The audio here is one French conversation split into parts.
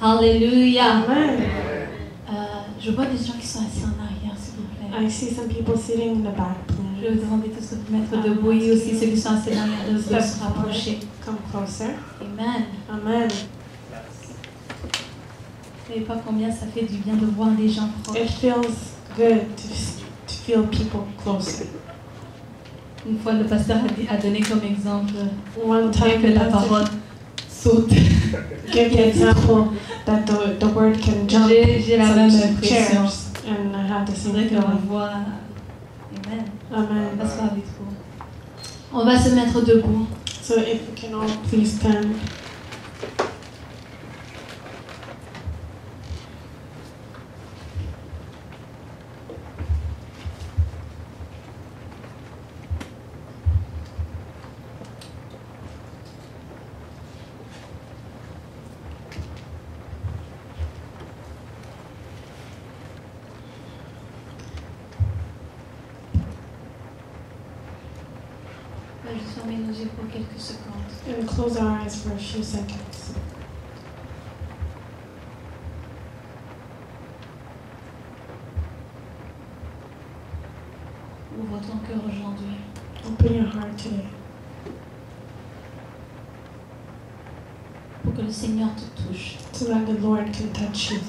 Alléluia. Amen. Je vois des gens qui sont assis en arrière, s'il vous plaît. I see some people sitting in the back. Je vais vous demander tous de vous mettre debout et aussi ceux qui sont assis en arrière de se rapprocher. Come closer. Amen. Amen. Vous ne savez pas combien ça fait du bien de voir des gens It proches. feels good to feel people closer. Une fois, le pasteur a donné comme exemple One time que la the pastor parole saute. gave the example that the word can jump J'ai la même some impression. chairs, and I have the C'est same vrai qu'on feeling. voit. Amen. Amen. Pasteur avec vous. On va se mettre debout. So if we can all please stand. On va juste fermer nos yeux pour quelques secondes. And close our eyes for a few seconds. Ouvre ton cœur aujourd'hui. Open your heart today Pour que le Seigneur te touche. so that the Lord can touch you,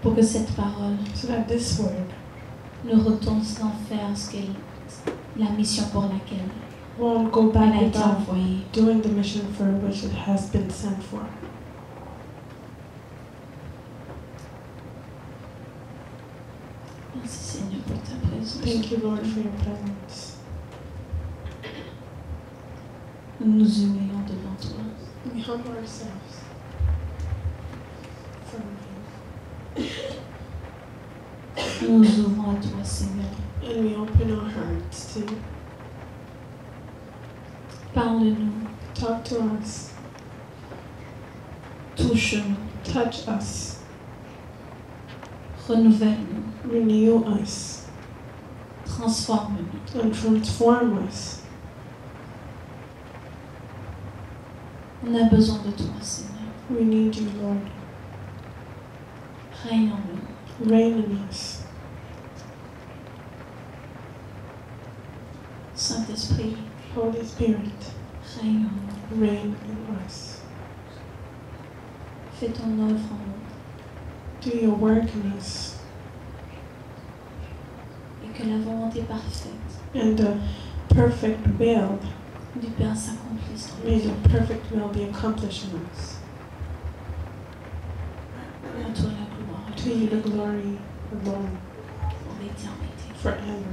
Pour que cette parole so that this word ne retourne sans faire la mission pour laquelle won't go elle back a été without envoyée. doing the mission for which it has been sent for. Merci Seigneur pour ta présence. Thank you, Lord, for your presence. Nous nous humilions devant toi. We humble ourselves from you, Nous nous ouvrons à toi Seigneur. and we open our hearts to you. Parle-nous, Talk to us, touche-nous, touch us, renouvelle-nous, renew us, transforme-nous. and transform us. On a besoin de toi Seigneur. We need you, Lord. Règne en nous. Reign in us. Saint-Esprit, Holy Spirit, règne en nous. reign in us. Fais ton œuvre en nous. Do your work in us, Et que la volonté parfaite and the perfect will, du Père s'accomplisse en may nous. the perfect will be accomplished in us. À toi la gloire. To you the glory alone, Pour l'éternité. forever.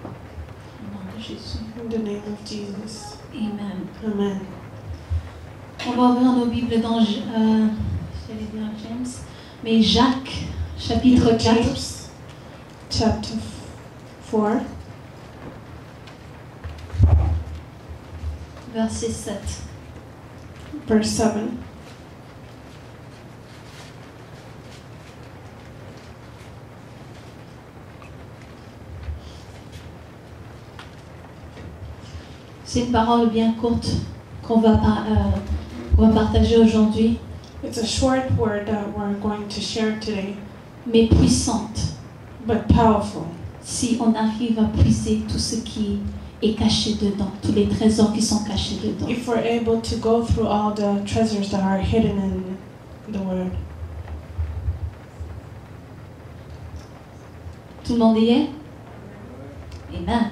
Au nom de Jésus. In the name of Jesus. Amen. Amen. On va ouvrir nos Bibles dans, j'allais dire James, mais Jacques, chapitre 4, James, chapter 4, verset 7. verse 7. C'est une parole bien courte qu'on va partager aujourd'hui, It's a short word that we're going to share today, mais puissante, but powerful. si on arrive à puiser tout ce qui est caché dedans, tous les trésors qui sont cachés dedans. If we're able to go through all the treasures that are hidden in the word. Tout le monde y est? Amen.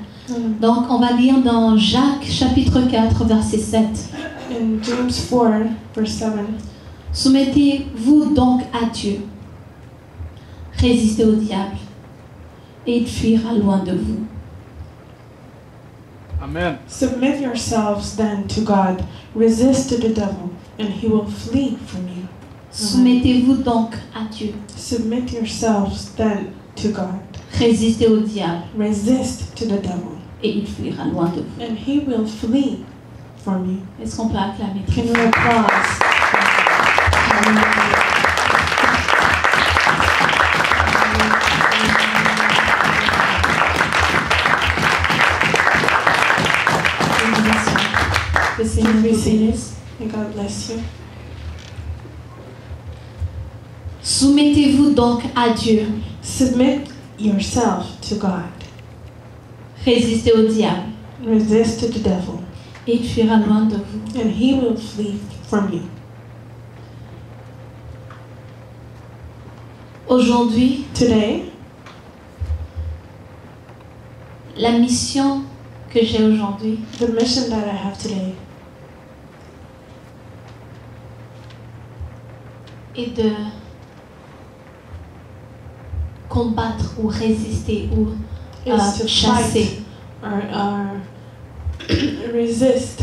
Donc, on va lire dans Jacques, chapitre 4, verset 7. In James 4, verse 7. Soumettez-vous donc à Dieu. Résistez au diable et il fuira loin de vous. Amen. Submit yourselves then to God. Resist to the devil, and he will flee from you. Soumettez-vous donc à Dieu. Submit yourselves then to God. Résistez au diable Resist to the devil, et il fuira loin de vous. and he will flee from you. Est-ce qu'on peut acclamer très Can fort? we applause? Le Seigneur vous bénisse. And God bless you. Soumettez-vous donc à Dieu. Submit yourself to God. Résistez au diable Resist to the devil, et il fuira loin de vous. and he will flee from you. Aujourd'hui, Today, la mission que j'ai aujourd'hui the mission that I have today est de combattre ou résister ou is to chasser, fight or resist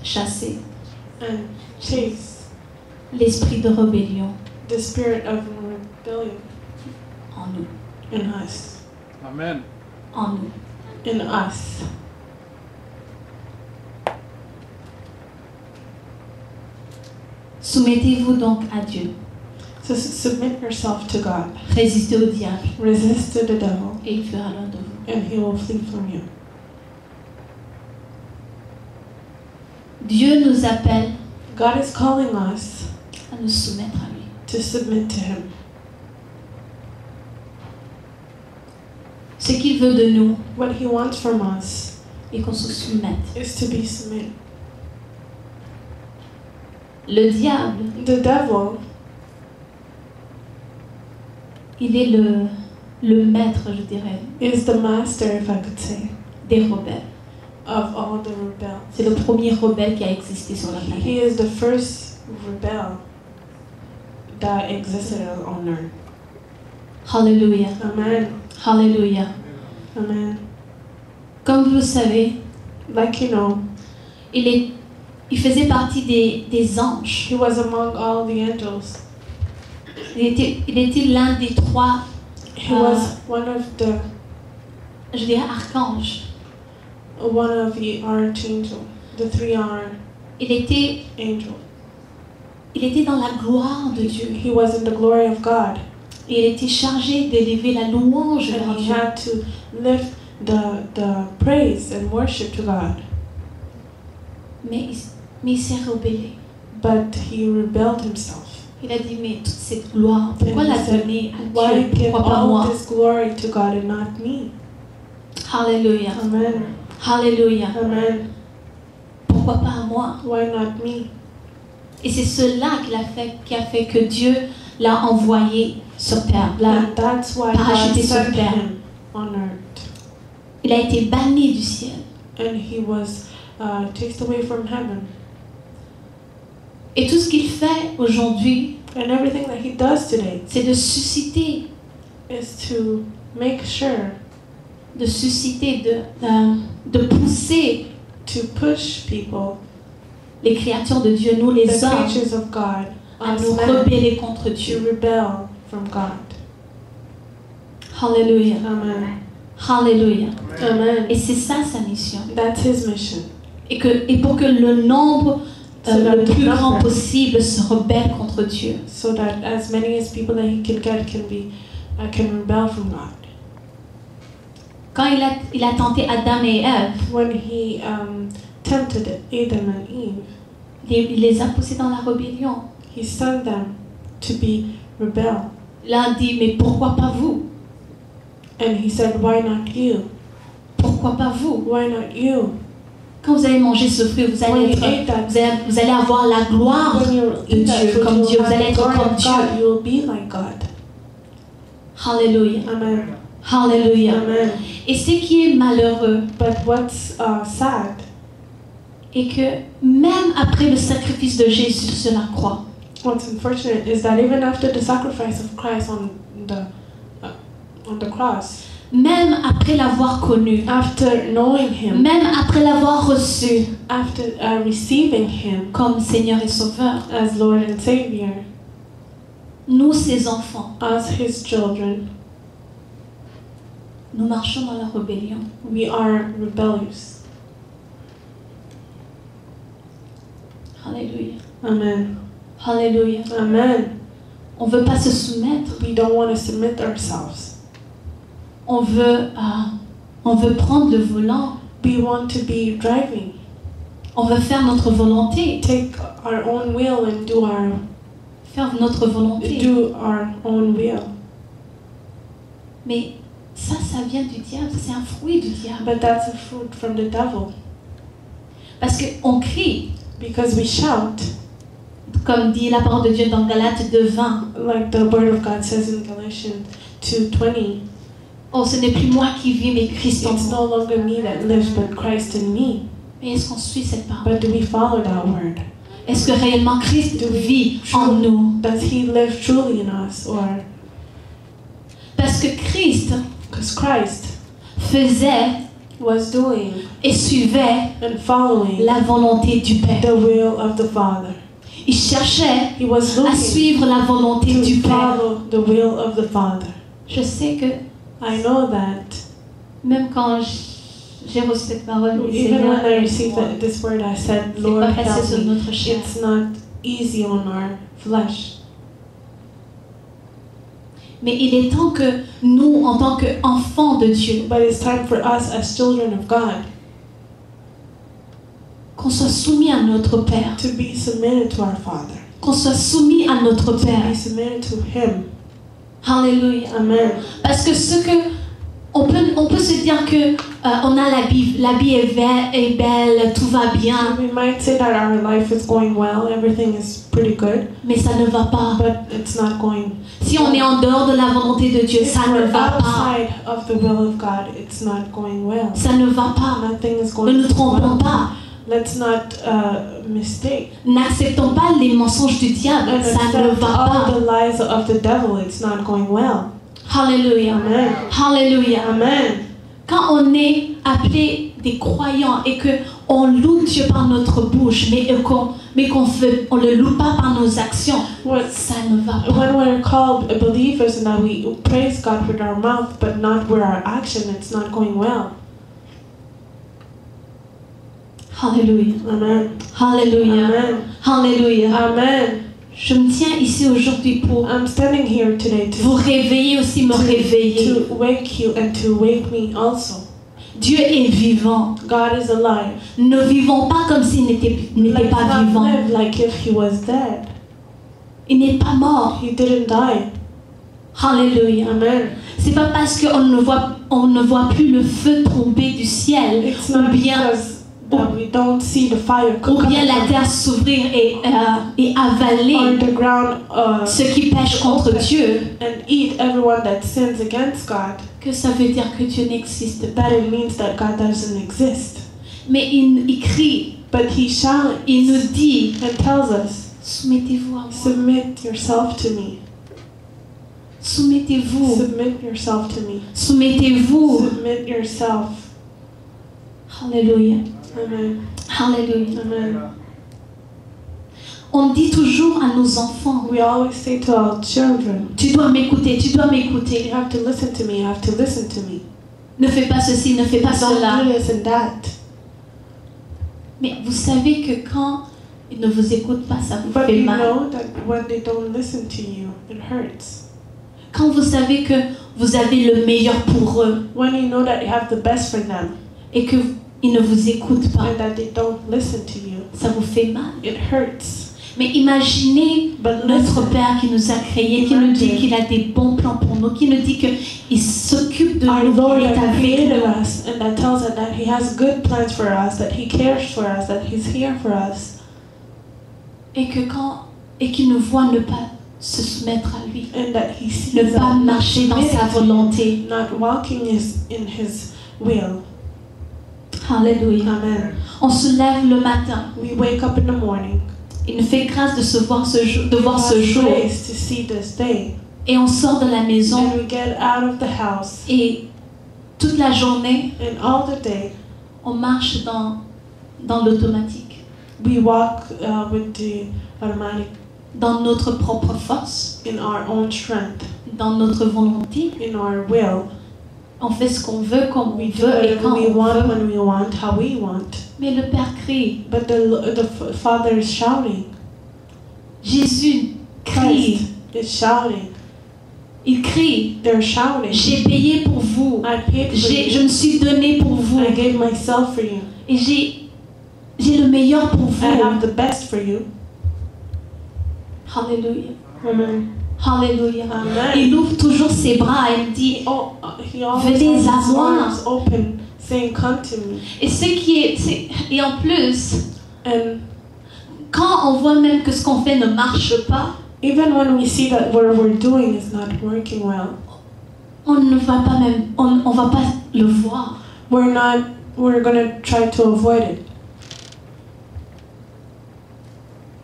chasser and chase l'esprit de rébellion the spirit of rebellion en nous, in us. Amen. en nous. In us. Soumettez-vous donc à Dieu. So submit yourself to God. Résistez au diable Resist to the devil, et il fuira loin de vous. and he will flee from you. Dieu nous appelle God is calling us à nous soumettre à lui. to submit to him. Ce qu'il veut de nous What he wants from us est qu'on se soumette. is to be submitted. Le diable, The devil il est le maître, je dirais, is the master, if I could say, des rebelles. of all the rebels. C'est le premier rebelle qui a existé sur la He planète. is the first rebel that existed on earth. Hallelujah. Amen. Hallelujah. Amen. Comme vous le savez, Like you know, il faisait partie des anges. he was among all the angels. Il était l'un des trois, He was one of je dirais, archanges. the archangel, the three Il était dans la gloire de Dieu. He was in the glory of God, Et il était chargé d'élever la louange vers and he Dieu. had to lift the praise and worship to God. Mais il s'est rebellé. But he rebelled himself. Il a dit, mais toute cette gloire, pourquoi And la he said, donner à Why Dieu? give Pourquoi pas all moi? this glory to God and not me? Alléluia. Amen. Alléluia. Amen. Pourquoi pas à moi? Why not me? Et c'est cela qui a fait que Dieu l'a envoyé sur terre. And that's why God parachuté sur sent terre. him on earth. Il a été banni du ciel. And he was chased away from heaven. Et tout ce qu'il fait aujourd'hui, And everything that he does today c'est de susciter, is to make sure de pousser to push people, les créatures de Dieu, nous the les hommes, creatures of God, à us nous men, rebeller contre to Dieu. rebel from God. Alléluia. Amen. Alléluia. Amen. Et c'est ça sa mission. That's his mission. Et pour que le nombre So that le the plus grand number- possible se rebelle contre Dieu. So that as many as people that he can get can rebel from God. Quand il a tenté Adam et Ève, When he tempted Adam and Eve, il les a poussés dans la rébellion. he sent them to be rebel. L'un dit, mais pourquoi pas vous? And he said, why not you? Pourquoi pas vous? Why not you? Quand vous allez manger ce fruit, vous When allez, you ate that, vous allez avoir la gloire when you de eat that Dieu, fruit, comme you Dieu. will Vous allez have the être glory comme of Dieu. God. You will be like God. Alléluia. Amen. Alléluia. Amen. Et ce qui est malheureux, But what's sad est que même après le sacrifice de Jésus sur la croix, What's unfortunate is that even after the sacrifice of Christ on the cross, même après l'avoir connu, after knowing Him, même après l'avoir reçu after receiving Him comme Seigneur et Sauveur, as Lord and Savior, nous, ses enfants, as His children, nous marchons dans la rébellion. we are rebellious. Alléluia. Amen. Alléluia. Amen. On ne veut pas se soumettre. We don't want to submit ourselves. On veut prendre le volant. We want to be driving, On veut faire notre volonté. take our own will and do our faire notre volonté. do our own will. Mais ça vient du diable, c'est un fruit du diable. But that's a fruit from the devil. Parce qu'on crie, Because we shout, comme dit la parole de Dieu dans Galates 2:20. like the word of God says in Galatians 2:20. Oh, ce n'est plus moi qui vis, mais Christ en It's moi. no longer me that lives, but Christ in me. Mais est-ce qu'on suit cette parole? But do we follow that word? Est-ce que réellement Christ vit en nous? Does he live truly in us? Or Parce que Christ because Christ faisait was doing et suivait and following la volonté du Père. the will of the Father. Il cherchait He was à looking suivre la volonté du to Père. follow the will of the Father. Je sais que I know that même quand j'ai reçu cette parole, even when I Seigneur, received this word, I said, c'est Lord, pas facile help sur me. notre chair. It's not easy on our flesh. Mais il est temps que nous, en tant qu'enfants de Dieu, But it's time for us as children of God qu'on soit soumis à notre Père, to be submitted to our Father, qu'on soit soumis à notre to Père. be submitted to Him. Alléluia. Amen. Parce que on peut se dire que on a la vie est belle, tout va bien, We might say that our life is going well, everything is pretty good, mais ça ne va pas. but it's not going. Si on est en dehors de la volonté de Dieu, If ça ne we're va pas. outside of the will of God, it's not going well. Ça ne va pas. Nothing is Ne going nous trompons well. pas. Let's not mistake. N'acceptons pas les mensonges du diable. And Ça ne accept va all pas. the lies of the devil. It's not going well. Alléluia. Amen. Alléluia. Amen. Quand on est appelé des croyants et que on loue Dieu par notre bouche, mais on le loue pas par nos actions, ça ne va pas. When we're called believers and that we praise God with our mouth but not with our action, it's not going well. Alléluia. Amen. Alléluia. Amen. Alléluia. Amen. Je me tiens ici aujourd'hui pour I'm standing here today vous réveiller aussi, me réveiller. to wake you and to wake me also. Dieu est vivant. God is alive. Ne vivons pas comme s'il n'était Let's pas not vivant. live like if he was dead. Il n'est pas mort. He didn't die. Alléluia. Amen. C'est pas parce qu'on ne voit plus le feu tomber du ciel It's ou not bien because we don't see the fire ou coming bien la from terre s'ouvrir et avaler underground ceux qui pêchent contre Dieu, and eat everyone that sins against God. que ça veut dire que Dieu n'existe pas. That it means that God doesn't exist. Mais il crie, But he shouts il nous dit, and tells us, soumettez-vous à moi, submit yourself to me. soumettez-vous, Submit yourself to me. soumettez-vous. Submit yourself. Alléluia, Amen. alléluia. Amen. On dit toujours à nos enfants, We always say to our children, tu dois m'écouter, tu dois m'écouter. you have to listen to me, you have to listen to me. Ne fais pas ceci, ne fais pas Don't cela. do this and that. Mais vous savez que quand ils ne vous écoutent pas, ça vous But fait you mal. know that when they don't listen to you, it hurts. Quand vous savez que vous avez le meilleur pour eux When you know that you have the best for them et qu'ils ne vous écoutent pas, and that they don't listen to you, ça vous fait mal. it hurts. Mais imaginez But notre listen, Père qui nous a créés, qui nous dit qu'il a des bons plans pour nous, qui nous dit qu'il s'occupe de our nous, Lord qu'il est that avec created nous. us and that tells us that He has good plans for us, that He cares for us, that He's here for us. Et qu'il nous voit ne pas se soumettre à lui, And that He sees ne us pas not marcher dans sa submitting to volonté. Him, not walking in His will. Alléluia. Amen. On se lève le matin. We wake up in the morning. Il nous fait grâce de voir ce jour. Grace to see this day. Et on sort de la maison And we get out of the house. et toute la journée, And all the day, on marche dans l'automatique, we walk with the automatic dans notre propre force, in our own strength, dans notre volonté. in our will. On fait ce qu'on veut, comme We on do veut et whatever quand we on want, veut. when we want, how we want. Mais le Père crie. But the Father is shouting. Jésus crie. Christ is shouting. Il crie. They're shouting. J'ai payé pour vous. I paid for Je you. me suis donné pour vous. I gave myself for you. Et j'ai le meilleur pour I have vous. the best for you. Hallelujah. Amen. Hallelujah. Amen. Il ouvre toujours ses bras et il dit, Oh, he always venez à has his moi. arms open, saying, "Come to me." Et ce qui est, et en plus, And quand on voit même que ce qu'on fait ne marche pas, even when we see that what we're doing is not working well, on ne va pas même, on va pas le voir. we're gonna try to avoid it.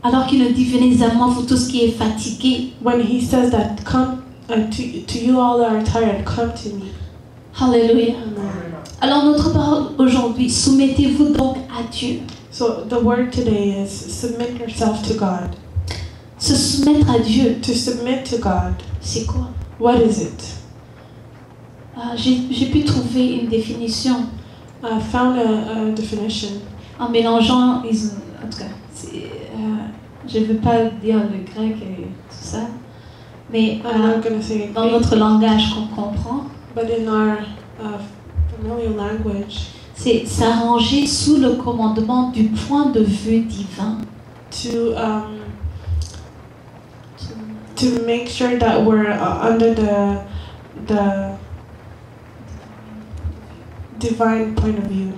Alors qu'il nous dit, venez à moi, vous tous qui êtes fatigués. When he says that, "Come to you all that are tired, come to me." Hallelujah. Amen. Alors notre parole aujourd'hui, soumettez-vous donc à Dieu. So the word today is submit yourself to God. Se soumettre à Dieu, To submit to God, c'est quoi? what is it? J'ai pu trouver une définition I found a definition. en mélangeant, en tout cas, je ne veux pas dire le grec et tout ça, mais I'm not gonna say it, dans notre langage qu'on comprend, but in our familiar language, c'est s'arranger sous le commandement du point de vue divin. To make sure that we're under the divine point of view,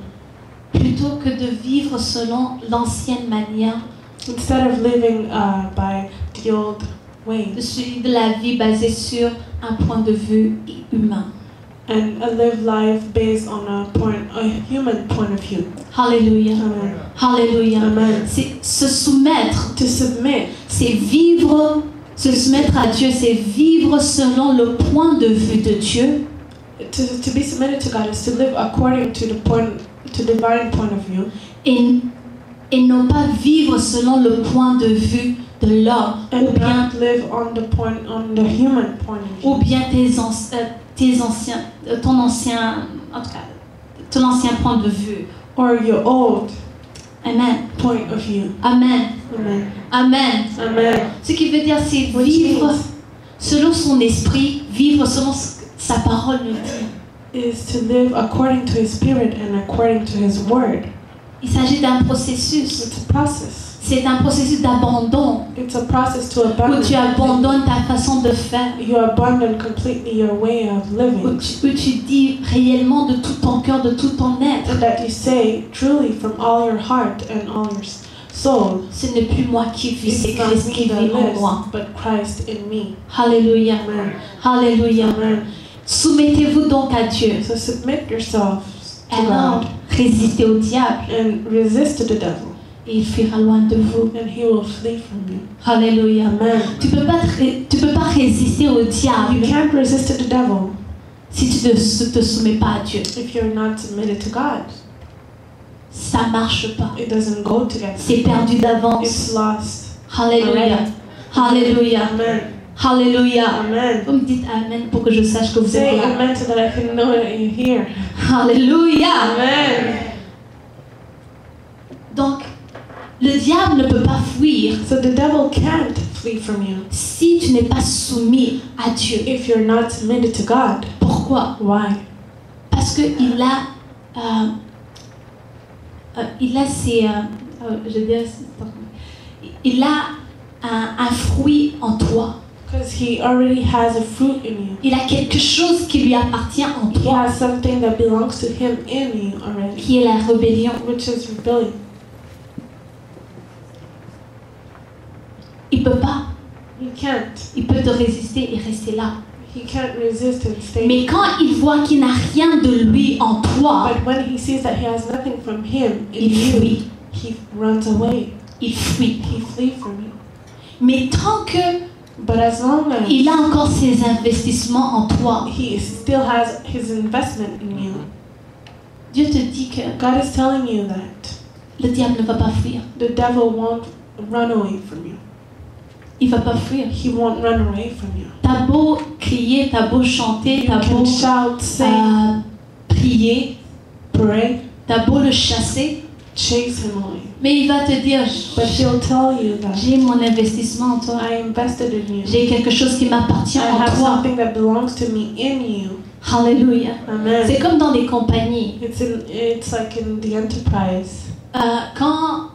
Plutôt que de vivre selon l'ancienne manière, instead of living by the old way, de suivre la vie basée sur un point de vue humain. and live life based on a human point of view. Hallelujah. Amen. Hallelujah. Amen. C'est se soumettre, To submit, c'est vivre, se soumettre à Dieu, c'est vivre selon le point de vue de Dieu. to be submitted to God is to live according to the divine point of view, Et non pas vivre selon le point de vue de l'homme, and ou bien, not live on the human point of view, ou bien ton ancien point de vue. or your old Amen. point of view. Amen. Amen. Amen. Amen. Ce qui veut dire, c'est Which vivre means selon son esprit, vivre selon ce que sa parole nous dit. is to live according to His Spirit and according to His Word. Il s'agit d'un processus. It's a process. C'est un processus d'abandon It's a process to où abandon. tu abandonnes ta façon de faire, You abandon completely your way of living, où tu dis réellement de tout ton cœur, de tout ton être, and that you say truly from all your heart and all your soul, ce n'est plus moi qui vis, c'est it's not Christ me qui that vit en moi. lives, but Christ in me. Alléluia. Amen. Alléluia. Amen. Soumettez-vous donc à Dieu. So submit yourself to Alors, God résistez au diable and resist to the devil, et il fuira loin de vous. and he will flee from you. Alléluia. Amen. Tu peux pas résister au You diable can't resist to the devil si tu ne te soumets pas à Dieu. if you're not submitted to God. Ça marche pas. It doesn't go together. C'est perdu d'avance. It's lost. Alléluia. Alléluia. Amen. Alléluia. Amen. Vous me dites Amen pour que je sache que vous êtes Say là. amen so that I can know that you're here. Alléluia. Amen. Donc, le diable ne peut pas fuir So the devil can't flee from you si tu n'es pas soumis à Dieu. if you're not submitted to God. Pourquoi? Why? Parce que il a un fruit en toi. Because he already has a fruit in you. Il a quelque chose qui lui appartient en He toi, has something that belongs to him in you already, qui est la rébellion. which is rebellion. Il peut pas. He can't. Il peut te résister et rester là. He can't resist and stay. Mais quand il voit qu'il n'a rien de lui en toi, But when he sees that he has nothing from him in il you, fuit. he runs away. Il fuit. He flees from you. Mais tant que But as long as il a encore ses investissements en toi, he still has his investment in you, Dieu te dit que God is telling you that le diable ne va pas fuir. the devil won't run away from you. Il va pas fuir. He won't run away from you. T'as beau crier, t'as beau chanter, You t'as beau can shout, sing, prier, pray, t'as beau le chasser, chase him away. mais il va te dire, But he'll tell you that j'ai mon investissement en toi. I invested in you. J'ai quelque chose qui m'appartient I en have toi. something that belongs to me in you. Alléluia. Amen. C'est comme dans les compagnies. It's like in the enterprise. Quand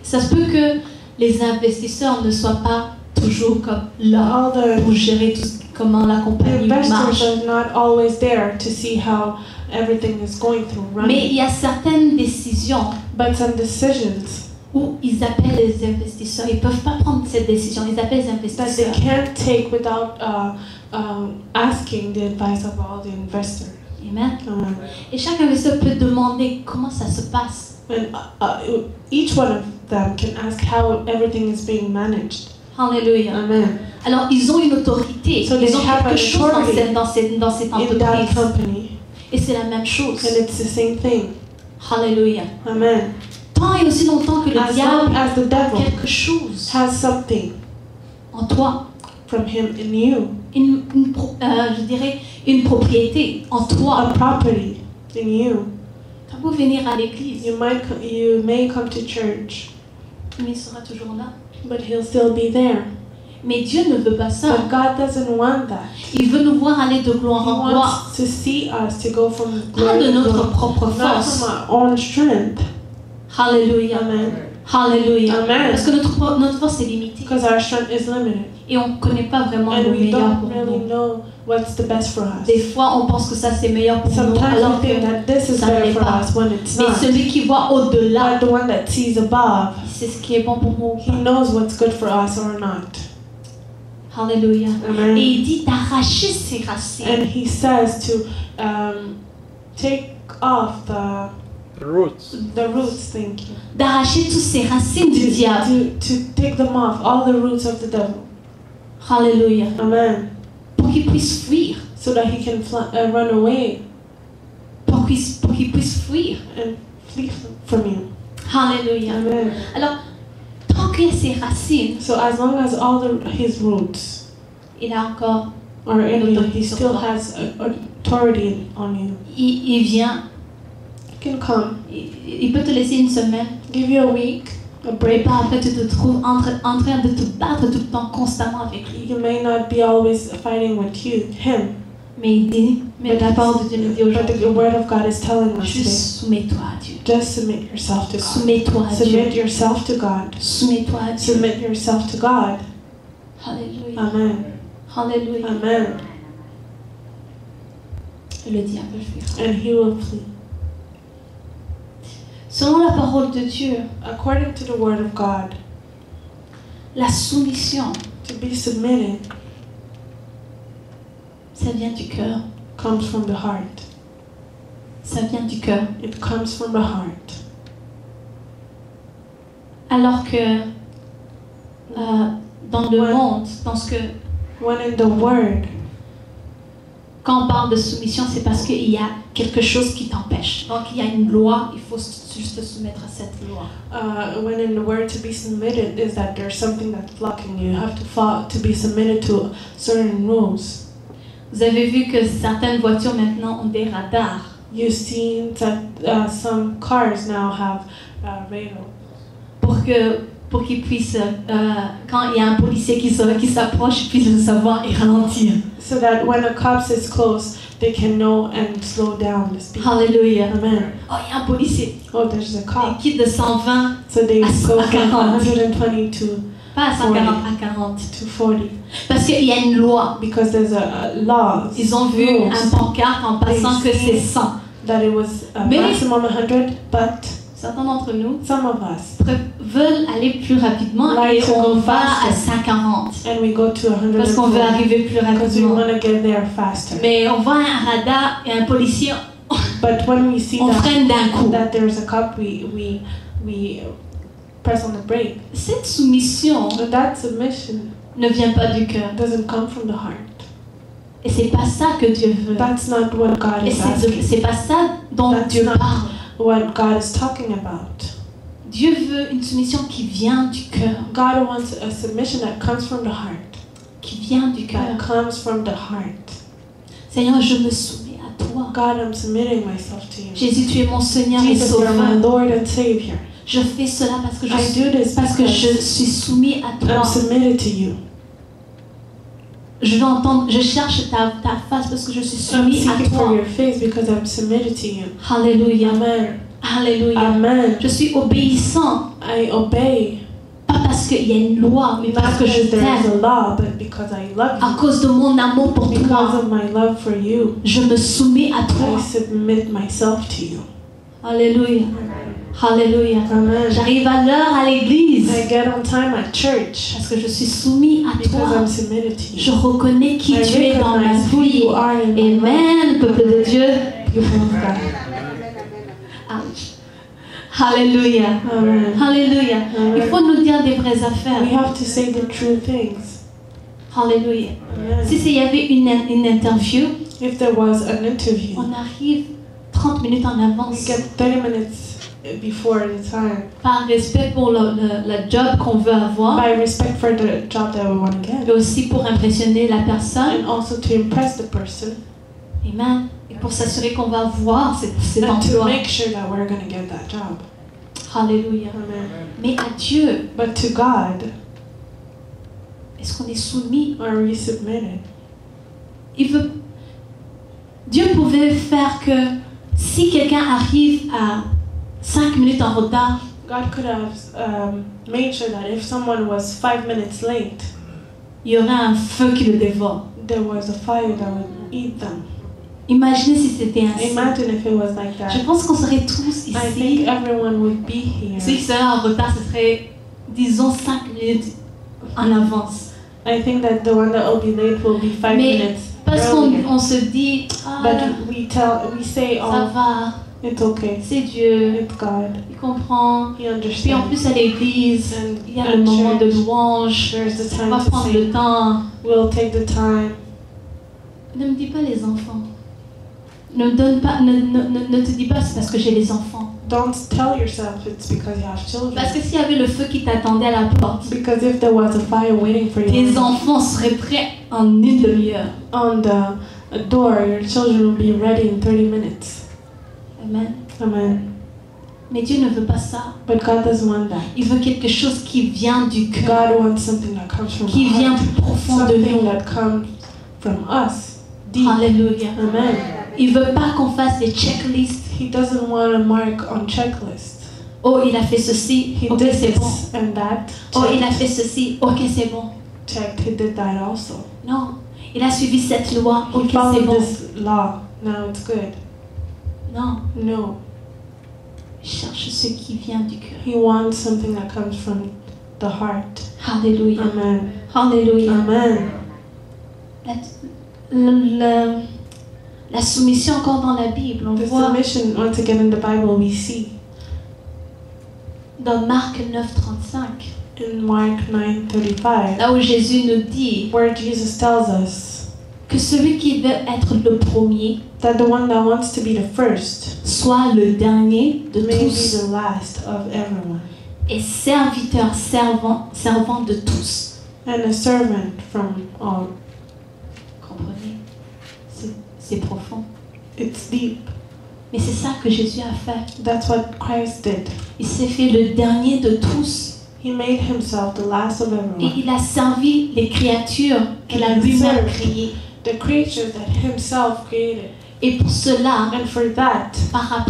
ça se peut que les investisseurs ne soient pas toujours comme là pour gérer comment la compagnie investors marche. are not always there to see how everything is going through Mais il running. y a certaines décisions But some decisions où ils appellent les investisseurs. Ils ne peuvent pas prendre cette décision. Ils appellent les that they investisseurs. can't take without asking the advice of all the investors. Amen. Et chaque investisseur peut demander comment ça se passe. And each one of them can ask how everything is being managed. Alléluia. Amen. Alors, ils ont une autorité. So Ils they ont have quelque an chose authority dans cette In that entreprise. company, Et c'est la même chose. and it's the same thing. Alléluia. Amen. Tant et aussi longtemps que le As diable long as the a devil quelque chose has something en toi, from him in you, je dirais une propriété en a toi, property in you, tu peux venir à l'église, you may come to church, mais il sera toujours là. but he'll still be there. Mais Dieu ne veut pas ça. But God doesn't want that. Il veut nous voir aller de gloire He en gloire, wants to see us to go from pas glory de to notre glory, propre not force. from our own strength. Alléluia. Amen. Alléluia. Amen. Parce que notre force est limitée. Because our strength is limited, Et on ne connaît pas vraiment and le we meilleur don't pour really nous. know what's the best for us. Des fois, on pense que ça c'est meilleur pour nous, Sometimes alors we think que that this is ça better l'est for pas. us when it's Mais not. celui qui voit au-delà, But the one that sees above, c'est ce qui est bon pour nous. he knows what's good for us or not. Alléluia. Amen. Et il dit d'arracher ses racines. And he says to take off Roots. the roots, thank you. D'arracher toutes ces racines du diable. To take them off, all the roots of the devil. Alléluia. Amen. Pour qu'il puisse fuir. So that he can run away Pour qu'il puisse fuir. and flee from you. Alléluia. Amen. Alors, tant qu'il y a ses racines, So as long as all his roots il a encore, are in you, Authority he still sur toi. has authority on you. il vient, He can come, il peut te laisser une semaine. give you a week, a Et break. pas après tu te trouves en train de te battre tout le temps constamment avec lui. You may not be always fighting with him, Mais il dit, mais But la parole de Dieu nous dit but aujourd'hui, the word of God is telling us juste today, soumets-toi à Dieu. just submit yourself to God. Soumets-toi à Dieu. Submit yourself to God. Soumets-toi à Dieu. Submit yourself to God. Alléluia. Amen. Alléluia. Amen. Et le diable fuira. And he will flee. Selon la parole de Dieu, According to the word of God, la soumission, to be submitted ça vient du cœur. comes from the heart. Ça vient du cœur. It comes from the heart. Alors que dans le Ouais. monde, dans ce que When in the word, quand on parle de soumission, c'est parce qu'il y a quelque chose qui t'empêche. Donc il y a une loi, il faut juste te soumettre à cette loi. when in the word to be submitted is that there's something that's blocking you. You have to be submitted to certain rules. Vous avez vu que certaines voitures maintenant ont des radars. You've seen that some cars now have radar. Pour qu'ils puissent, quand il y a un policier qui s'approche, ils puissent le savoir et ralentir. So that when a cop is close, they can know and slow down the speed. Alléluia. Amen. Oh, il y a un policier. Oh, there's a Il cop. quitte de 120, So they à go from 40. 120 to pas à 140, à 40. 40 Parce qu'il y a une loi. because there's a law. Ils ont vu rules un pancarte en passant que c'est 100. that it was a Mais- maximum 100, but Certains d'entre nous some of us veulent aller plus rapidement Like et to on go va à faster. 140. and we go to Parce qu'on veut 140 arriver plus because we rapidement. want to get there faster. Mais on voit un radar et un policier, But when we see on freine d'un coup. that there's a cop, we press on the brake. Cette soumission But that submission ne vient pas du cœur. doesn't come from the heart. Et c'est pas ça que Dieu veut. That's not what God Et is asking. c'est pas ça dont That's Dieu not parle. what God is talking about. Dieu veut une soumission qui vient du cœur. God wants a submission that comes from the heart. Qui vient du That cœur. comes from the heart. Seigneur, je me soumets à toi. God, I'm submitting myself to you. Jésus, tu es mon Seigneur et Jesus, you're my Sauveur. Lord and Savior. Je fais cela parce que I do this je suis soumis à toi. I'm submitted to you. Je veux entendre, je cherche ta face parce que je suis I'm soumis à seeking for toi. your face because I'm submitted to you. Alléluia. Amen. Alléluia. Amen. Je suis obéissant, I obey. pas parce qu'il y a une loi, mais parce Not que je because there is t'aime. a law, but because I love À you. cause de mon amour pour Because toi, of my love for you, je me soumets à I toi. submit myself to you. Alléluia. Alléluia. Amen. J'arrive à l'heure à l'église I get on time at church parce que je suis soumis à because toi. I'm submitted to Je you. reconnais qui I tu es dans ma recognize who vie. you are in my life. Amen, peuple de Dieu. People of God. Ouch. Alléluia. Amen. Alléluia. Il faut nous dire des vraies We affaires. have to say the true things. Alléluia. Si Amen. il y avait une interview, If there was an interview, on arrive 30 minutes en we avance get 30 minutes before the time. par respect pour le job qu'on veut avoir By respect for the job that we want to et get. aussi pour impressionner la personne. And also to impress the person. Amen. Et pour s'assurer qu'on va voir cet And to emploi. make sure that we're going to get that job. Alléluia. Amen. Mais à Dieu, But to God, est-ce qu'on est soumis? are we submitted? Dieu pouvait faire que si quelqu'un arrive à 5 minutes en retard, God could have made sure that if someone was 5 minutes late, il y aurait un feu qui le dévore. there was a fire that would eat them. Imaginez si c'était ainsi. Imagine if it was like Je that. pense qu'on serait tous I think ici. everyone would be Ceux qui here. seraient en retard, ce serait, disons, 5 minutes en avance. I think that the one that will be late will be 5 Mais minutes parce earlier. qu'on se dit, ah, But we say, ça oh, va, it's okay. c'est Dieu, It's God. il comprend. He Puis en understands. plus à l'église, And il y a at le moment de church, louange, there's the on time va to prendre le sing. temps. We'll take the time. Ne me dis pas les enfants. Ne me donne pas, ne te dis pas c'est parce que j'ai les enfants. Don't tell yourself it's because you have children. Parce que s'il y avait le feu qui t'attendait à la porte, Because if there was a fire waiting for tes you enfants seraient prêts en une demi-heure. on the door, your children will be ready in 30 minutes. Amen. Amen. Mais Dieu ne veut pas ça. But God doesn't want that. Il veut quelque chose qui vient du cœur, God wants something that comes from qui the vient heart. plus profond de Something nous. that comes from us. Deep. Alléluia. Amen. Il veut pas qu'on fasse des checklists. He doesn't want a mark on checklist. Oh, il a fait ceci. He Ok, did c'est bon. this and that. Oh, il a Checked. fait ceci. Ok, c'est bon. Checked. He did that also. Non. Il a suivi cette loi. He Ok, c'est followed bon. this law. Now it's good. Non. No. Il cherche ce qui vient du cœur. He wants something that comes from the heart. Alléluia. Amen. Alléluia. Amen. La soumission encore dans la Bible, on The voit submission, once again in the Bible, we see dans Marc 9:35, in Mark 9:35, là où Jésus nous dit where Jesus tells us que celui qui veut être le premier that the one that wants to be the first soit le dernier de may be tous the last of everyone, et serviteur servant de tous. and a servant from all. Comprenez? C'est profond. It's deep. Mais c'est ça que Jésus a fait. That's what Christ did. Il s'est fait le dernier de tous He made himself the last of et everyone. il a servi les créatures qu'il a lui-même créées. The creatures that himself created. Et pour cela, And for that, par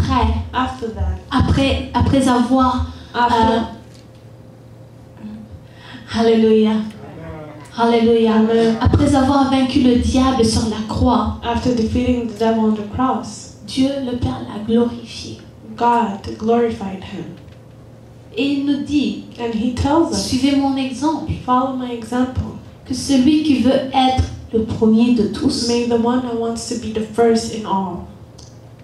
after that, après avoir after Alléluia. Alléluia. Amen. Après avoir vaincu le diable sur la croix, after defeating the devil on the cross, Dieu le Père l'a glorifié. God glorified him. Et il nous dit, And he tells us, suivez mon exemple, follow my example. que celui qui veut être le premier de tous May the one that wants to be the first in all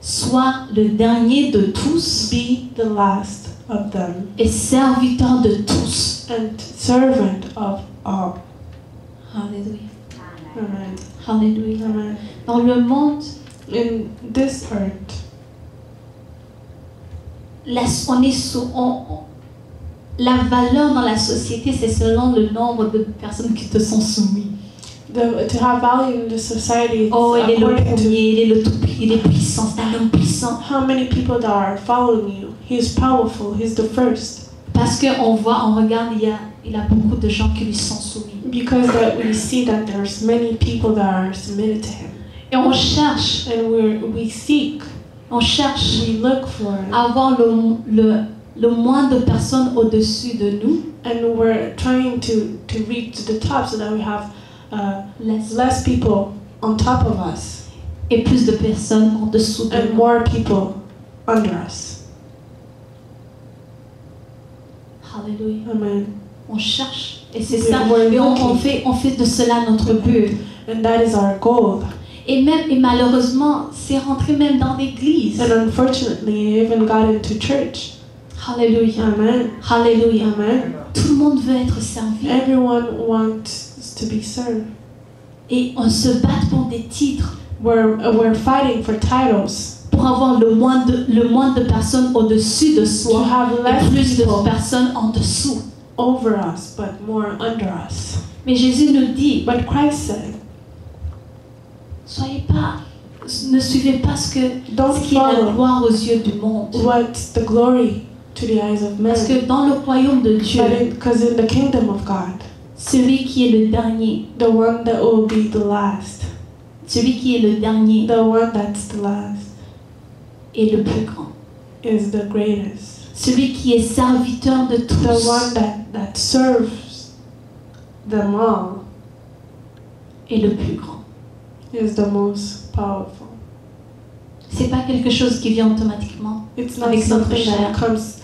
soit le dernier de tous be the last of them et serviteur de tous. and servant of all. Alléluia. Amen. Alléluia. Amen. Dans le monde, In this earth, la valeur dans la société, c'est selon le nombre de personnes qui te sont soumises. to have value in the society, it's Oh, il est le according to premier, il est puissant, c'est un homme puissant. how many people that are following you. He's powerful. He's the first. Parce qu'on regarde, il a beaucoup de gens qui lui sont soumis. Because that we see that there's many people that are submitted to him. Et on cherche And we seek On cherche We look for it. à avoir le moins de personnes au-dessus de nous, And we're trying to reach the top so that we have less people on top of us et plus de personnes en dessous de and nous. more people under us. Alléluia. Amen. On cherche et c'est We ça. were Et on looking. fait de cela notre but. And that is our goal. Et malheureusement, c'est rentré même dans l'église. And unfortunately, it even got into church. Alléluia. Amen. Alléluia. Amen. Tout le monde veut être servi. Everyone wants to be served. Et on se bat pour des titres, We're fighting for titles, pour avoir le moins de personnes au-dessus de to soi have et less plus de people personnes en dessous. over us, but more under us. Mais Jésus nous dit, But Christ said, ne suivez pas ce qui est la follow gloire aux yeux du monde. what's the glory to the eyes of men. Parce que dans le royaume de Dieu, Because in the kingdom of God, celui qui est le dernier, the one that will be the last, celui qui est le dernier the one that's the last, est le plus grand. is the greatest. Celui qui est serviteur de The tous one that serves them all est le plus grand. is the most powerful. C'est pas quelque chose qui vient automatiquement, It's not Avec notre something chair. that comes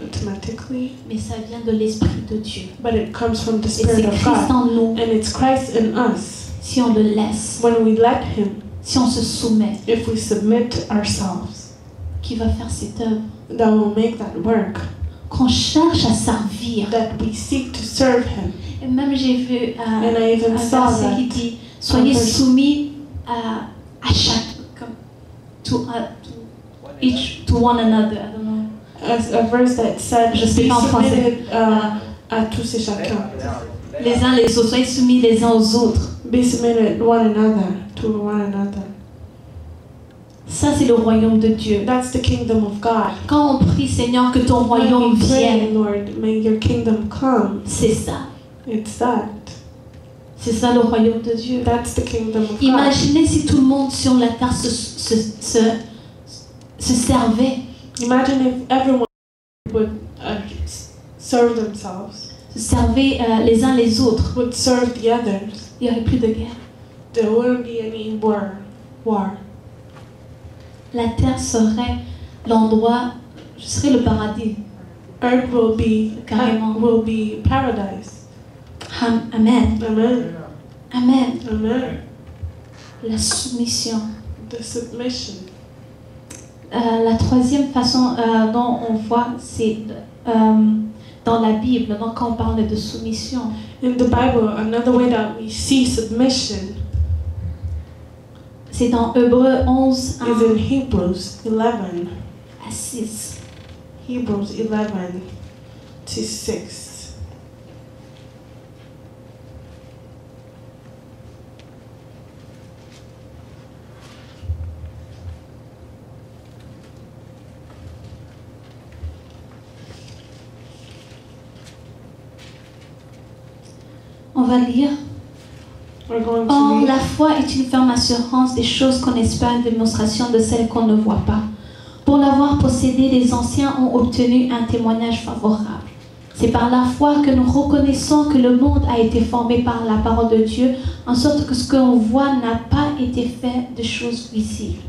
automatically, mais ça vient de l'Esprit de Dieu. but it comes from the Et Spirit c'est of Christ God. en nous, And it's Christ in us. si on le laisse, When we let Him, si on se soumet, if we submit ourselves, qui va faire cette œuvre. that will make that work, Qu'on cherche à servir. that we seek to serve Him. Et même j'ai vu And I even un saw verset that. qui dit soyez soumis à chaque, comme, to one another. I don't know. A verse that said, Je sais be pas en français. submitted à tous et chacun. Les uns les autres, soyez soumis les uns aux autres. Be submitted one another to one another. Ça, c'est le royaume de Dieu. That's the kingdom of God. Quand on prie, Seigneur, que ton When royaume we pray, vienne, Lord, may your kingdom come. c'est ça. It's that. C'est ça le royaume de Dieu. That's the kingdom of God. Imaginez si tout le monde sur la terre se servait, Imagine if everyone would serve themselves, se servait les uns les autres. would serve the others. Il n'y aurait plus de guerre. There wouldn't be any war. La terre serait l'endroit, serait le paradis. Earth Carrément. will be paradise. Amen. Amen. Amen. Amen. La soumission. The submission. La troisième façon dont on voit, c'est dans la Bible, donc quand on parle de soumission. In the Bible, another way that we see submission C'est dans Hébreux 11, is in Hebrews 11. à 6. Hebrews 11 to 6. On va lire. We're going to Or, read. la foi est une ferme assurance des choses qu'on espère, une démonstration de celles qu'on ne voit pas. Pour l'avoir possédée, les anciens ont obtenu un témoignage favorable. C'est par la foi que nous reconnaissons que le monde a été formé par la parole de Dieu, en sorte que ce qu'on voit n'a pas été fait de choses visibles.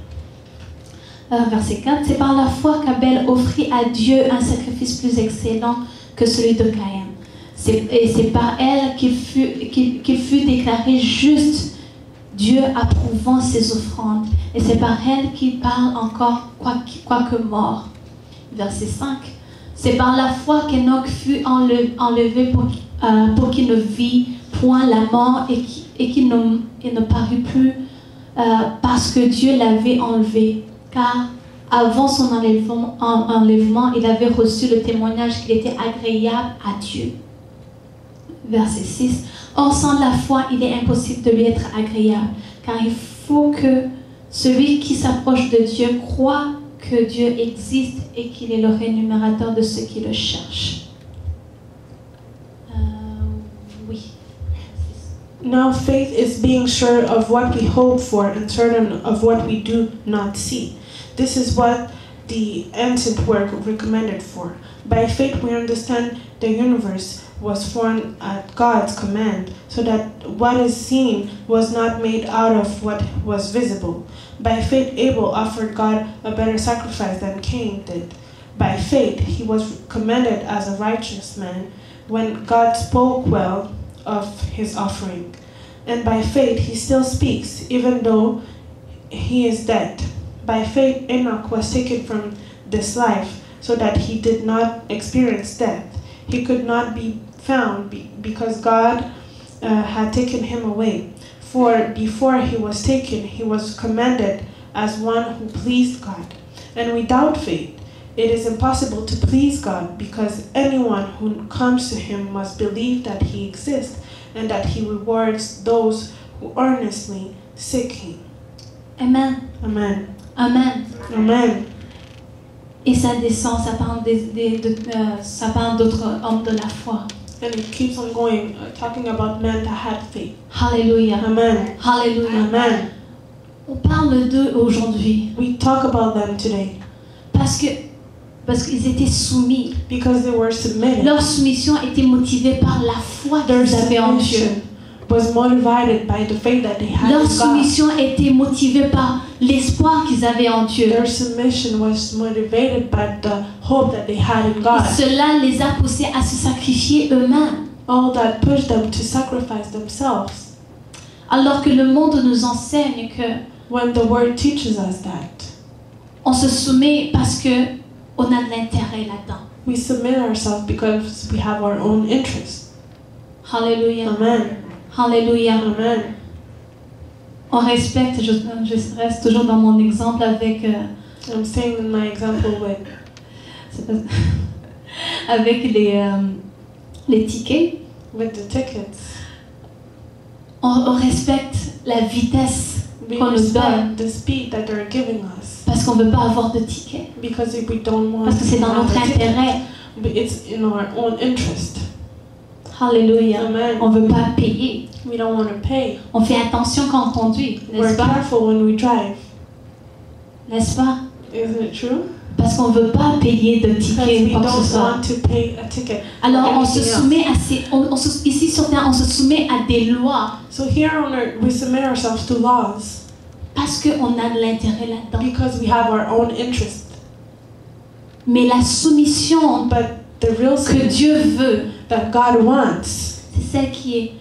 Verset 4, c'est par la foi qu'Abel offrit à Dieu un sacrifice plus excellent que celui de Caïn. Et c'est par elle qu'il fut déclaré juste, Dieu approuvant ses offrandes. Et c'est par elle qu'il parle encore, quoique mort. Verset 5. C'est par la foi qu'Enoch fut enlevé pour qu'il ne vit point la mort et qu'il ne parut plus parce que Dieu l'avait enlevé. Car avant son enlèvement, il avait reçu le témoignage qu'il était agréable à Dieu. Verset 6. Or, sans la foi, il est impossible de lui être agréable, car il faut que celui qui s'approche de Dieu croit que Dieu existe et qu'il est le rémunérateur de ceux qui le cherchent. Oui. Now faith is being sure of what we hope for and certain of what we do not see. This is what the ancient work recommended for. By faith we understand the universe was formed at God's command, so that what is seen was not made out of what was visible. By faith Abel offered God a better sacrifice than Cain did. By faith he was commended as a righteous man when God spoke well of his offering. And by faith he still speaks, even though he is dead. By faith Enoch was taken from this life, so that he did not experience death. He could not be found because God had taken him away. For before he was taken, he was commended as one who pleased God. And without faith, it is impossible to please God, because anyone who comes to him must believe that he exists and that he rewards those who earnestly seek him. Amen. Amen. Amen. Amen. Et ça descend, ça parle ça parle d'autres hommes de la foi. And it keeps on going, talking about men that had faith. Hallelujah. Amen. Hallelujah. Amen. On parle d'eux aujourd'hui We talk about them today parce qu'ils étaient soumis. because they were submitted. Leur soumission était motivée par la foi Their qu'ils avaient en Dieu. submission was motivated by the faith that they had Leur in God. soumission était motivée par l'espoir qu'ils avaient en Dieu. Their submission was motivated by the hope that they had in Et God. cela les a poussés à se sacrifier eux-mêmes. All that pushed them to sacrifice themselves. Alors que le monde nous enseigne que When the word teaches us that, on se soumet parce que on a de l'intérêt là-dedans. we submit ourselves because we have our own interests. Hallelujah. Amen. Hallelujah. Amen. On respecte, je reste toujours dans mon exemple avec, I'm saying in my example with avec les tickets. the tickets. On respecte la vitesse We qu'on nous donne respect the speed that they're giving us parce qu'on ne veut pas avoir de tickets. because if we don't want Parce que c'est to dans have notre a ticket, intérêt. it's in our own interest. Alléluia. Amen. On ne veut pas payer. We don't want to pay. On fait attention quand on conduit, We're n'est-ce pas? careful when we drive. N'est-ce pas? Isn't it true? Parce qu'on ne veut pas payer de Because tickets we ou quoi que ce don't soit. want to pay a ticket. Alors or on se anything else. soumet à ici sur terre, on se soumet à des lois So here on earth, we submit ourselves to laws parce qu'on a de l'intérêt là-dedans. because we have our own interest. Mais la soumission But the real que sin Dieu veut, that God wants c'est celle qui est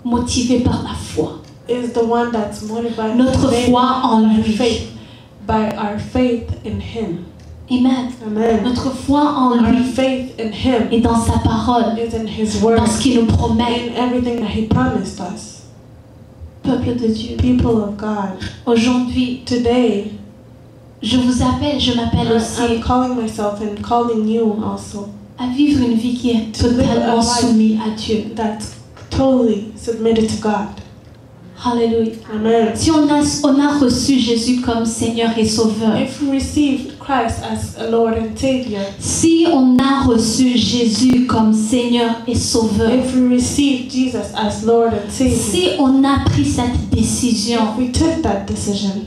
motivée par la foi. is the one that's motivated Notre foi en by lui. faith, by our faith in Him. Amen. Amen. Notre foi en Our lui faith in Him et dans sa parole, is in His word, dans ce qu'il nous promet. in everything that He promised us. Peuple de Dieu, People of God, aujourd'hui, today je vous appelle, je m'appelle I'm aussi calling myself and calling you also à vivre une vie qui est To live a totalement life. soumise à Dieu. that's totally submitted to God. Alléluia. Amen. Si on a reçu Jésus comme Seigneur et Sauveur, If we received Christ as a Lord and Savior, si on a reçu Jésus comme Seigneur et Sauveur, if we received Jesus as Lord and Savior, si on a pris cette décision, if we took that decision,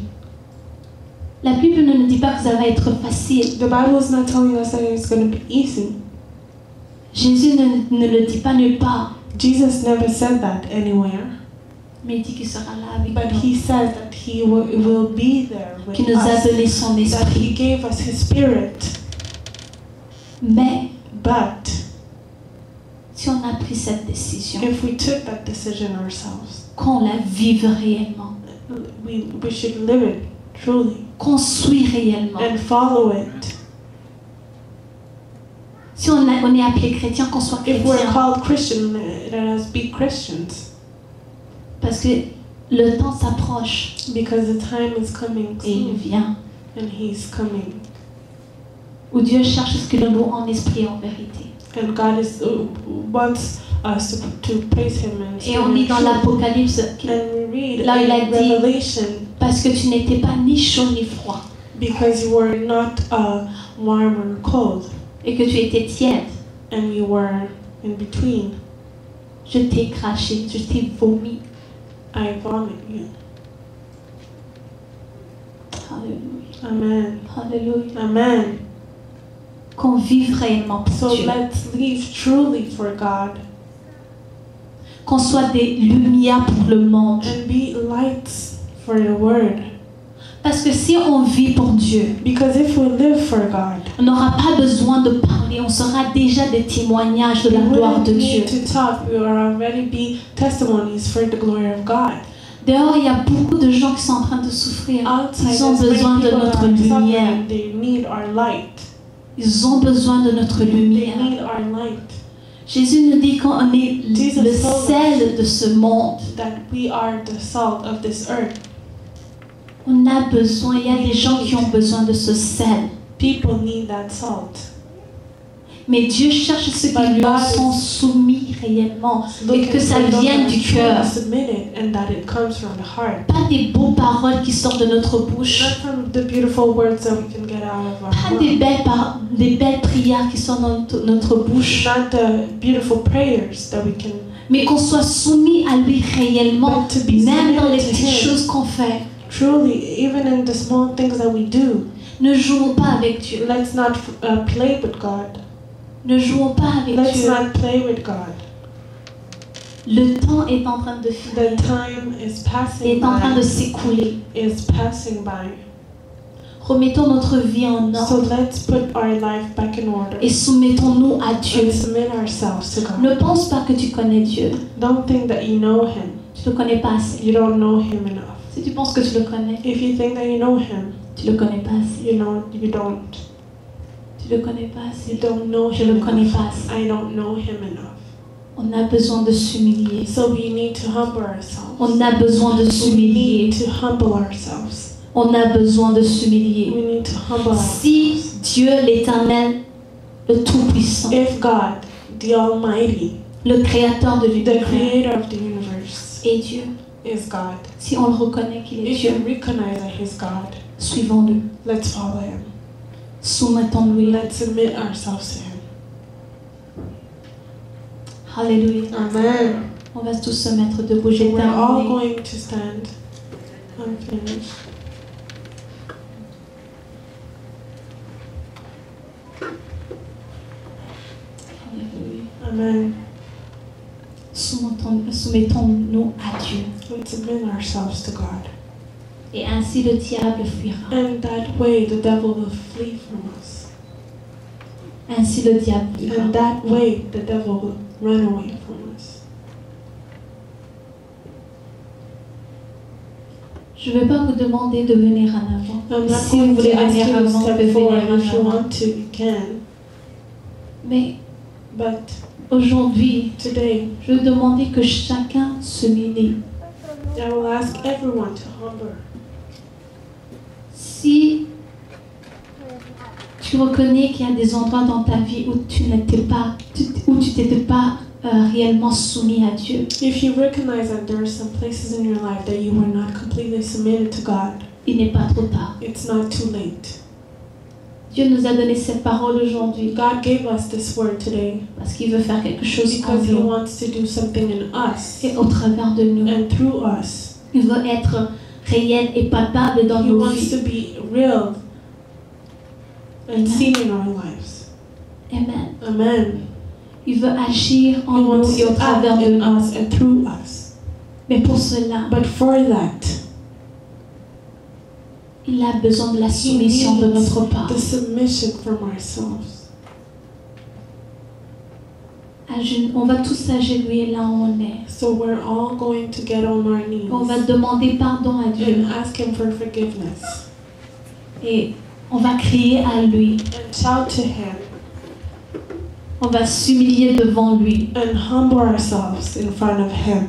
la Bible ne nous dit pas que ça va être facile. the Bible is not telling us that it's going to be easy. Jésus ne le dit pas nulle part, Jesus never said that anywhere, mais il dit qu'il sera là avec but nous, He says that He will be there with qu'il nous a us, donné son that He esprit. gave us His Spirit. Mais But si on a pris cette décision, if we took that decision ourselves, qu'on la vive réellement, we should live it truly qu'on suit réellement. and follow it. Si on est appelé chrétien, qu'on soit If we're chrétien. called Christian, let us be Christians, Parce que le temps s'approche because the time is coming et il soon, vient. and He's coming. Où Dieu cherche ce que nous louons en esprit et en vérité. And God wants us to praise Him and Et on lit dans l'Apocalypse, And we read là il a in dit, Revelation, parce que tu n'étais pas ni chaud ni froid, because you were not warm or cold, et que tu étais tiède, and you were in between. je t'ai craché, je t'ai vomi. I vomit you. Alléluia. Amen. Alléluia. Amen. Qu'on vive réellement pour So Dieu. let's live truly for God Qu'on soit des lumières pour le monde. and be lights for the word. Parce que si on vit pour Dieu, Because if we live for God, on n'aura pas besoin de parler. On sera déjà des témoignages de we la gloire wouldn't de Dieu. need to talk. We will already be testimonies for the glory of God. Dehors, il y a beaucoup de gens qui sont en train de souffrir. Outside, Ils ont there's besoin many de people notre that are lumière. suffering. They need our light. Ils ont besoin de notre They lumière. need our light. Jésus nous dit qu'on est Jesus le told us sel de ce monde. that we are the salt of this earth. On a besoin, il y a des gens qui ont besoin de ce sel. People need that salt. Mais Dieu cherche ceux qui But lui God sont soumis réellement et Looking que ça for those vienne that du are truly cœur. submitted and that it comes from the heart. Pas des beaux paroles qui sortent de notre bouche. Not from the beautiful words that we can get out of our Pas mouth. des belles prières qui sortent de notre bouche. Not the beautiful prayers that we can, Mais qu'on soit soumis à lui réellement, but to be même dans les submitted to petites Him. choses qu'on fait. Truly, even in the small things that we do. Ne jouons pas avec Dieu. Let's not play with God. Ne jouons pas avec Let's Dieu. not play with God. Le temps est en train de The finir. time is Il passing est en train de by. s'écouler. Is passing by. Remettons notre vie en So ordre let's put our life back in order et soumettons-nous à Dieu. and submit ourselves to God. Ne pense pas que tu connais Dieu. Don't think that you know Him. Tu ne le connais pas assez. You don't know Him enough. Si tu penses que tu le connais, If you think that you know Him, tu le connais pas assez. you don't. Tu le connais pas You assez. don't know Je Him le connais enough. pas assez. I don't know Him enough. On a besoin de s'humilier. So we need to humble ourselves. On a besoin de We s'humilier. need to humble ourselves. On a besoin de s'humilier. We need to humble Si ourselves. Dieu l'Éternel, le Tout-Puissant, If God, the Almighty, le Créateur de the l'univers, Creator of the universe, est Dieu, is God, si on le reconnaît qu'il est if Dieu, you recognize that He's God, suivons-le, let's follow Him. soumettons-lui. Let's submit ourselves to Him. Alléluia. Amen. On va tous se mettre debout. J'ai We're all terminé. going to stand. I'm finished. Alléluia. Amen. Soumettons-nous à Dieu. Let's submit ourselves to God. Et ainsi le diable fuira. And that way the devil will flee from us. Ainsi le diable fuira. And that way the devil will run away from us. Je ne vais pas vous demander de venir en avant. I'm not Si vous going voulez to ask venir you to avant, vous step pouvez forward. venir If you en avant. want to, you can. Mais But aujourd'hui, today, je veux demander que chacun s'humilie. I will ask everyone to humble. Si tu reconnais qu'il y a des endroits dans ta vie où tu n'étais pas, où tu t'étais pas réellement soumis à Dieu, If you recognize that there are some places in your life that you were not completely submitted to God, il n'est pas trop tard. it's not too late. Dieu nous a donné cette parole aujourd'hui God gave us this word today parce qu'il veut faire quelque chose en because He nous wants to do something in us et au travers de nous. and through us. Il veut être réel et palpable dans He nos wants vies. to be real and Amen. seen in our lives. Amen. Amen. Il veut agir en He nous wants et au to act travers de in nous. us and through us. Mais pour cela, But for that, il a besoin de la He soumission de needs notre part. the submission from ourselves. On va tous s'agenouiller là où on est. So we're all going to get on our knees On va demander pardon à Dieu and ask Him for forgiveness et on va crier à lui. and shout to Him On va s'humilier devant lui. and humble ourselves in front of Him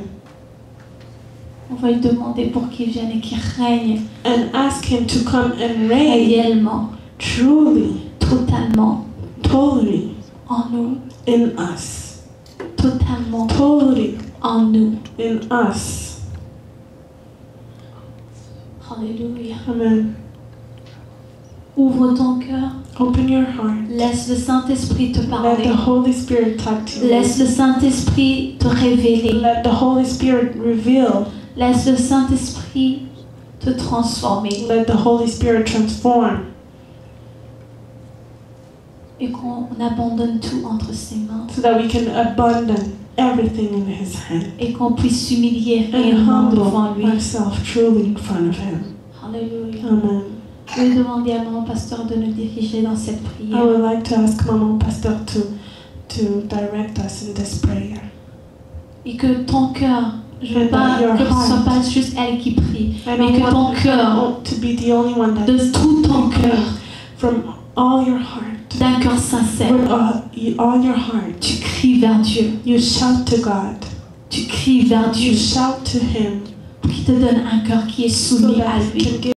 On va lui demander pour qu'il vienne et qu'il règne and ask Him to come and reign réellement, truly, totalement totally en nous. in us. Totalement Totally en nous. in us. Alléluia. Amen. Ouvre ton cœur. Open your heart. Laisse le Saint-Esprit te Let parler. the Holy Spirit talk to you. Laisse le Saint-Esprit te révéler Let the Holy Spirit reveal Laisse le Saint-Esprit te transformer Let the Holy Spirit transform. et qu'on abandonne tout entre ses mains So that we can abandon everything in His hand. et qu'on puisse s'humilier And réellement devant humble lui. ourselves truly in front of Him. Alléluia. Amen. Je vais demander à mon pasteur de nous diriger dans cette I prière. would like to ask Maman Pastor to direct us in this prayer. Et que ton cœur, je veux And pas that your que ce soit heart- pas juste elle qui prie, I mais don't que ton want cœur, to be the only one that de tout ton cœur, from all your heart, d'un cœur sincère, with all your heart, tu cries vers Dieu. you shout to God. Tu cries vers Dieu You shout to Him pour qu'il te donne un cœur qui est so soumis à that He lui. can give